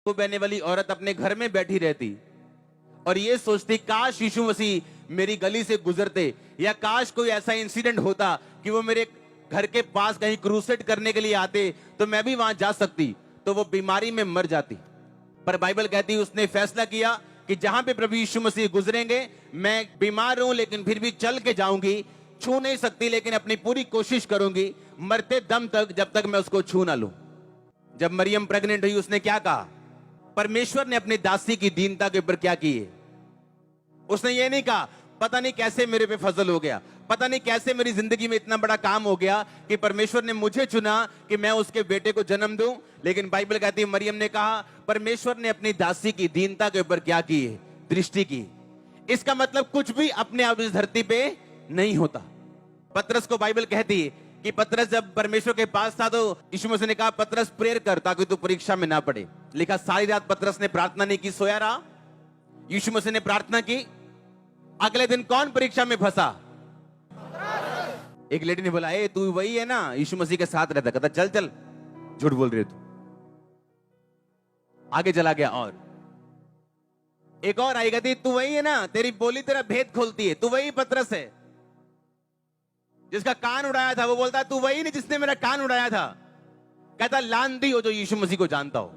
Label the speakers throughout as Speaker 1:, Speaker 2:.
Speaker 1: को बहने वाली औरत अपने घर में बैठी रहती और ये सोचती काश यीशु मसीह मेरी गली से गुजरते, या काश कोई ऐसा इंसिडेंट होता कि वो मेरे घर के पास कहीं क्रूसेड करने के लिए आते तो मैं भी वहां जा सकती, तो वो बीमारी में मर जाती। पर बाइबल कहती है उसने फैसला किया कि जहां पे प्रभु यीशु मसीह गुजरेंगे, मैं बीमार हूं लेकिन फिर भी चल के जाऊंगी, छू नहीं सकती लेकिन अपनी पूरी कोशिश करूंगी मरते दम तक, जब तक मैं उसको छू ना लूं। जब मरियम प्रेग्नेंट हुई उसने क्या कहा? परमेश्वर ने अपनी दासी की दीनता के ऊपर क्या किए? उसने ये नहीं कहा पता नहीं कैसे मेरे पे फजल हो गया, पता नहीं कैसे मेरी जिंदगी में इतना बड़ा काम हो गया कि परमेश्वर ने मुझे चुना कि मैं उसके बेटे को जन्म दूं। लेकिन बाइबल कहती है मरियम ने कहा परमेश्वर ने अपनी दासी की दीनता के ऊपर क्या की है? दृष्टि की। इसका मतलब कुछ भी अपने आप इस धरती पे नहीं होता। पतरस को बाइबल कहती है कि पतरस जब परमेश्वर के पास था तो यीशु मसीह ने कहा पतरस प्रेयर कर ताकि तू परीक्षा में ना पड़े। लिखा सारी रात पतरस ने प्रार्थना नहीं की, सोया रहा। यीशु मसीह ने प्रार्थना की, अगले दिन कौन परीक्षा में फंसा? एक लेडी ने बोला ए तू वही है ना यीशु मसीह के साथ रहता? कहता चल चल, झूठ बोल रहे तू। आगे चला गया और एक और आई, कहती तू वही है ना, तेरी बोली तेरा भेद खोलती है, तू वही पतरस है जिसका कान उड़ाया था। वो बोलता तू वही नहीं जिसने मेरा कान उड़ाया था। कहता लांदी हो जो यीशु मसीह को जानता हो।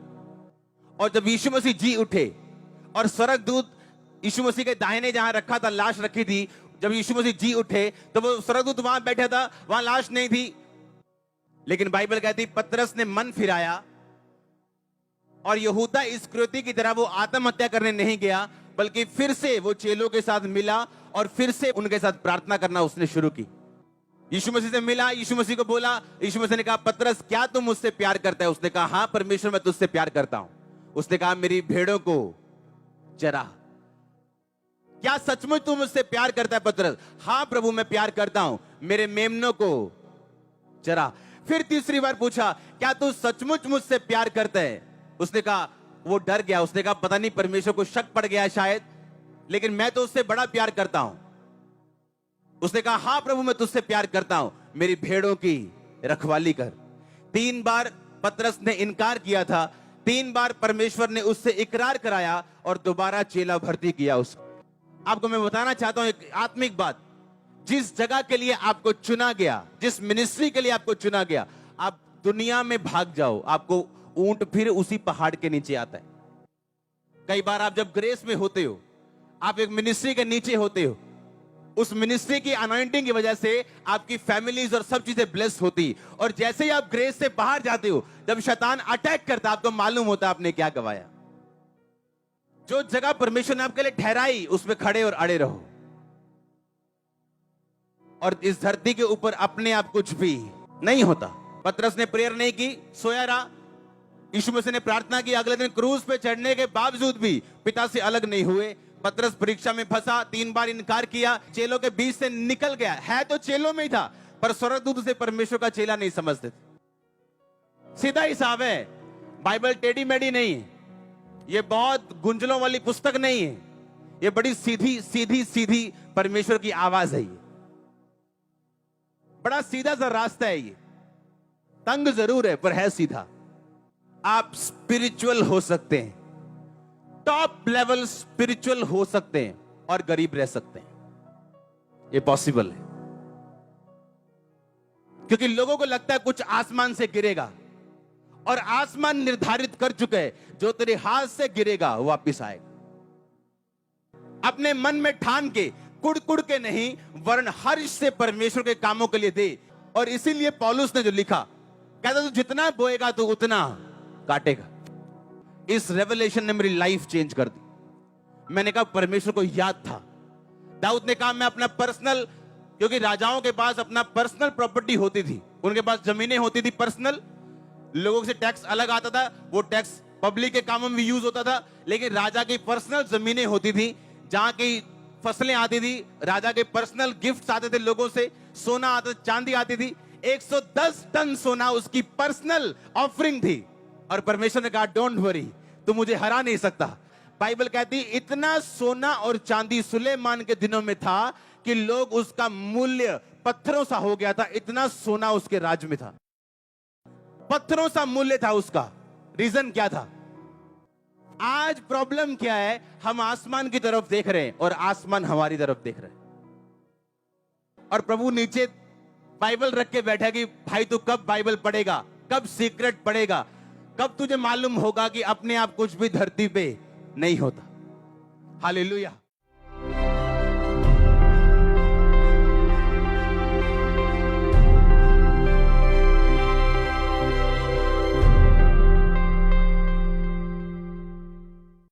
Speaker 1: और जब यीशु मसीह जी उठे और स्वर्गदूत यीशु मसीह के दाहिने जहां रखा था लाश रखी थी, जब यीशु मसीह जी उठे तो वो स्वर्गदूत वहां बैठा था, वहां लाश नहीं थी। लेकिन बाइबल कहती पतरस ने मन फिराया और यहूदा इस्करियोती की तरह वो आत्महत्या करने नहीं गया, बल्कि फिर से वो चेलों के साथ मिला और फिर से उनके साथ प्रार्थना करना उसने शुरू की। यीशु मसीह से मिला, यीशु मसीह को बोला, यीशु मसीह ने कहा पतरस क्या तुम मुझसे प्यार करता है? उसने कहा हां परमेश्वर मैं तुझसे प्यार करता हूं। उसने कहा मेरी भेड़ों को चरा। क्या सचमुच तू मुझसे प्यार करता है पतरस? हां प्रभु मैं प्यार करता हूं, मेरे मेमनों को चरा। फिर तीसरी बार पूछा क्या तू सचमुच मुझसे प्यार करता है? उसने कहा, वो डर गया, उसने कहा पता नहीं परमेश्वर को शक पड़ गया शायद, लेकिन मैं तो उससे बड़ा प्यार करता हूं। उसने कहा हां प्रभु मैं तुझसे प्यार करता हूं, मेरी भेड़ों की रखवाली कर। 3 बार पतरस ने इनकार किया था, 3 बार परमेश्वर ने उससे इकरार कराया और दोबारा चेला भर्ती किया उसको। आपको मैं बताना चाहता हूं एक आत्मिक बात, जिस जगह के लिए आपको चुना गया, जिस मिनिस्ट्री के लिए आपको चुना गया, आप दुनिया में भाग जाओ, आपको ऊंट फिर उसी पहाड़ के नीचे आता है। कई बार आप जब ग्रेस में होते हो, आप एक मिनिस्ट्री के नीचे होते हो, उस मिनिस्ट्री की अनॉइंटिंग की वजह से आपकी फैमिलीज और सब चीजें ब्लेस होती, और जैसे ही आप ग्रेस से बाहर जाते हो, जब शैतान अटैक करता आपको मालूम होता आपने क्या गवाया। जो जगह परमेश्वर ने आपके लिए ठहराई उसमें खड़े और अड़े रहो। और इस धरती के ऊपर अपने आप कुछ भी नहीं होता। पतरस ने प्रेयर नहीं की, सोया रहा। यीशु मसीह ने प्रार्थना की, अगले दिन क्रूज पे चढ़ने के बावजूद भी पिता से अलग नहीं हुए। पतरस परीक्षा में फंसा, 3 बार इनकार किया, चेलों के बीच से निकल गया। है तो चेलों में ही था, पर स्वर्गदूत उसे परमेश्वर का चेला नहीं समझते थे। सीधा हिसाब है, बाइबल टेढ़ी मेढ़ी नहीं है, ये बहुत गुंजलों वाली पुस्तक नहीं है, ये बड़ी सीधी सीधी सीधी परमेश्वर की आवाज है। ये बड़ा सीधा सा रास्ता है, ये तंग जरूर है पर है सीधा। आप स्पिरिचुअल हो सकते हैं, टॉप लेवल स्पिरिचुअल हो सकते हैं और गरीब रह सकते हैं। ये पॉसिबल है, क्योंकि लोगों को लगता है कुछ आसमान से गिरेगा, और आसमान निर्धारित कर चुका है जो तेरे हाथ से गिरेगा वो वापिस आएगा। अपने मन में ठान के, कुड़ के नहीं, वरन हर्ष से परमेश्वर के कामों के लिए दे। और इसीलिए पौलुस ने जो लिखा, कहता तू जितना बोएगा तू उतना काटेगा। इस रेवलेशन ने मेरी लाइफ चेंज कर दी। मैंने कहा परमेश्वर को याद था। दाऊद ने कहा मैं अपना पर्सनल, क्योंकि राजाओं के पास अपना पर्सनल प्रॉपर्टी होती थी, उनके पास जमीनें होती थी पर्सनल, लोगों से टैक्स अलग आता था, वो टैक्स पब्लिक के कामों में भी यूज होता था, लेकिन राजा की पर्सनल जमीनें होती थी जहां की फसलें आती थी, राजा के पर्सनल गिफ्ट्स आते थे, लोगों से सोना आता, चांदी आती थी। 110 टन सोना उसकी पर्सनल ऑफरिंग थी, और परमेश्वर ने कहा डोंट वरी, तू मुझे हरा नहीं सकता। बाइबल कहती इतना सोना और चांदी सुलेमान के दिनों में था कि लोग उसका मूल्य पत्थरों सा हो गया था, इतना सोना उसके राज में था, पत्थरों सा मूल्य था उसका। रीजन क्या था? आज प्रॉब्लम क्या है, हम आसमान की तरफ देख रहे हैं और आसमान हमारी तरफ देख रहे हैं, और प्रभु नीचे बाइबल रख के बैठा कि भाई तू कब बाइबल पढ़ेगा, कब सीक्रेट पढ़ेगा, कब तुझे मालूम होगा कि अपने आप कुछ भी धरती पे नहीं होता। हालेलुया।